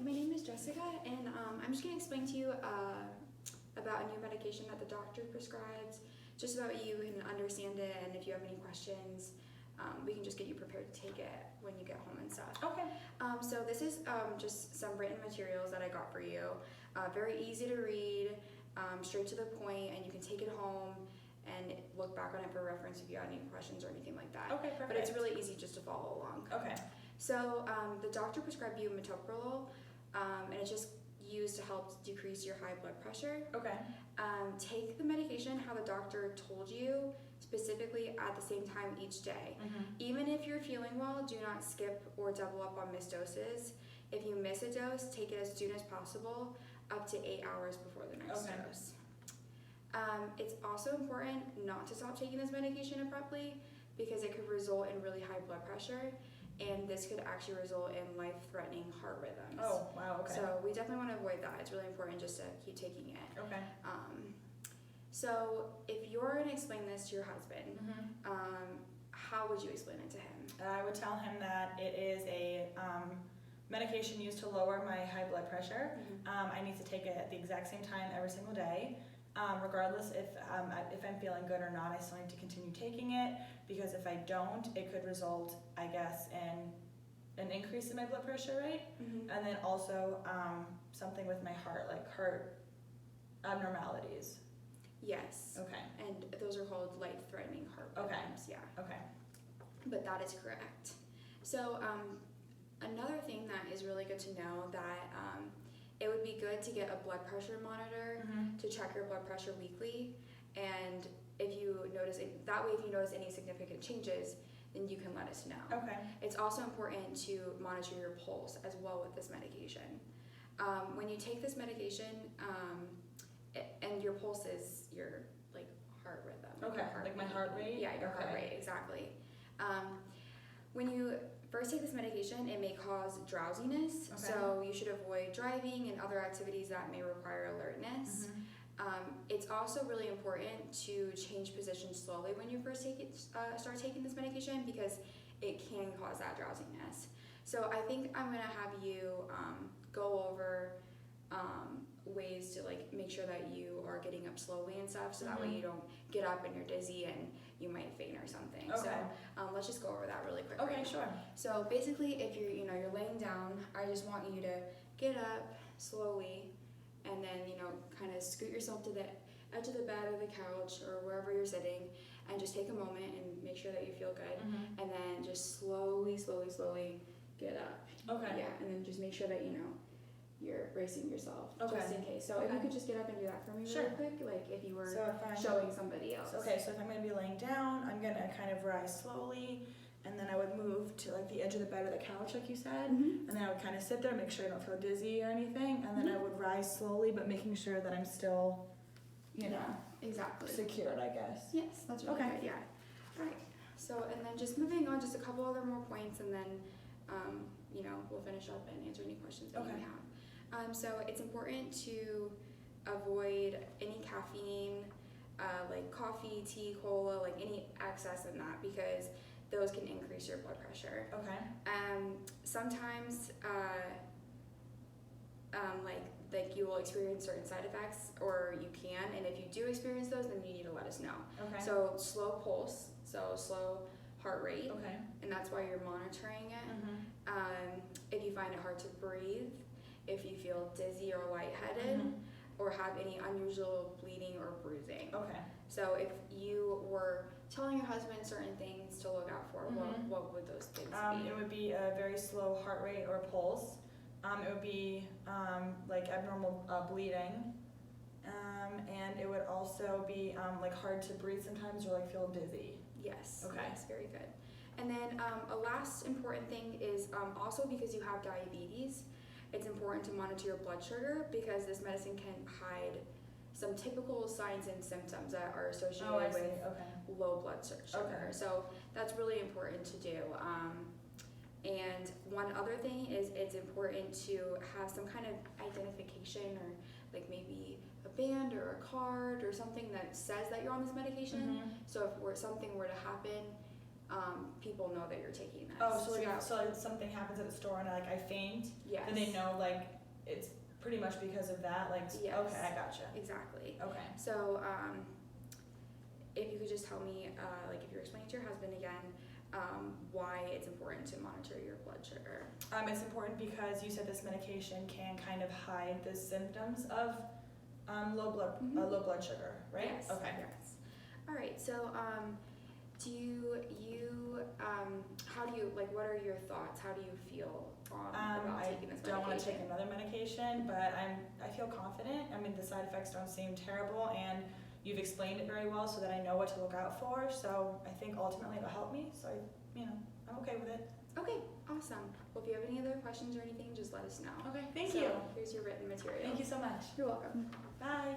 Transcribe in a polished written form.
my name is Jessica, and I'm just going to explain to you about a new medication that the doctor prescribes, just so that you can understand it, and if you have any questions, we can just get you prepared to take it when you get home and stuff. Okay. So this is just some written materials that I got for you. Very easy to read, straight to the point, and you can take it home and look back on it for reference if you have any questions or anything like that. Okay, perfect. But it's really easy just to follow along. Okay. So the doctor prescribed you metoprolol, and it's just used to help decrease your high blood pressure. Okay. Take the medication how the doctor told you, specifically at the same time each day. Even if you're feeling well, do not skip or double up on missed doses. If you miss a dose, take it as soon as possible, up to 8 hours before the next dose. It's also important not to stop taking this medication abruptly, because it could result in really high blood pressure, and this could actually result in life-threatening heart rhythms. Oh, wow, okay. So we definitely want to avoid that. It's really important just to keep taking it. Okay. So if you're going to explain this to your husband, how would you explain it to him? I would tell him that it is a medication used to lower my high blood pressure. I need to take it at the exact same time every single day. Regardless if I'm feeling good or not, I still need to continue taking it, because if I don't, it could result, I guess, in an increase in my blood pressure rate, and then also something with my heart, like heart abnormalities. Yes. Okay. And those are called life-threatening heart rhythms. Yeah. Okay. But that is correct. So another thing that is really good to know, that it would be good to get a blood pressure monitor to check your blood pressure weekly, and if you notice it, that way if you notice any significant changes, then you can let us know. Okay. It's also important to monitor your pulse as well with this medication. When you take this medication, and your pulse is your like heart rhythm. Okay, like my heart rate? Yeah, your heart rate, exactly. When you first take this medication, it may cause drowsiness, so you should avoid driving and other activities that may require alertness. It's also really important to change position slowly when you first start taking this medication, because it can cause that drowsiness. So I think I'm going to have you go over ways to like make sure that you are getting up slowly and stuff, so that way you don't get up and you're dizzy and you might faint or something. Okay. So let's just go over that really quickly. Okay, sure. So basically, if you're laying down, I just want you to get up slowly, and then kind of scoot yourself to the edge of the bed or the couch or wherever you're sitting, and just take a moment and make sure that you feel good, and then just slowly get up. Okay. Yeah, and then just make sure that you're bracing yourself, Okay. just in case. So if you could just get up and do that for me Sure. really quick, like if you were So if I'm showing somebody else. Okay, so if I'm going to be laying down, I'm going to kind of rise slowly, and then I would move to like the edge of the bed or the couch, like you said, and then I would kind of sit there, make sure I don't feel dizzy or anything, and then I would rise slowly, but making sure that I'm still, exactly. secured, I guess. Yes, that's really good, yeah. All right, so and then just moving on, just a couple other more points, and then, we'll finish up and answer any questions that you may have. So it's important to avoid any caffeine, like coffee, tea, cola, like any excess in that, because those can increase your blood pressure. Okay. Sometimes, like you will experience certain side effects, or you can, and if you do experience those, then you need to let us know. Okay. So slow pulse, so slow heart rate, Okay. and that's why you're monitoring it. If you find it hard to breathe, if you feel dizzy or lightheaded, or have any unusual bleeding or bruising. Okay. So if you were telling your husband certain things to look out for, what would those things be? It would be a very slow heart rate or pulse. It would be like abnormal bleeding, and it would also be like hard to breathe sometimes, or like feel dizzy. Yes. Okay. Yes, very good. And then a last important thing is also because you have diabetes, it's important to monitor your blood sugar, because this medicine can hide some typical signs and symptoms that are associated with low blood sugar. Okay. So that's really important to do. And one other thing is it's important to have some kind of identification, or like maybe a band or a card or something that says that you're on this medication. So if something were to happen, people know that you're taking this. Oh, so that- like something happens at the store and I faint, yes. then they know like it's pretty much because of that. Like Yes. okay, I gotcha. Exactly. Okay. So, if you could just tell me, like if you're explaining to your husband again, why it's important to monitor your blood sugar. It's important because you said this medication can kind of hide the symptoms of low blood sugar, right? Yes. Okay. Yes. All right. So, do you how do you like? What are your thoughts? How do you feel about taking this medication? I don't want to take another medication, but I feel confident. I mean, the side effects don't seem terrible, and you've explained it very well so that I know what to look out for. So I think ultimately it'll help me. So I'm okay with it. Okay, awesome. Well, if you have any other questions or anything, just let us know. Okay, thank So, you. Here's your written material. Thank you so much. You're welcome. Bye.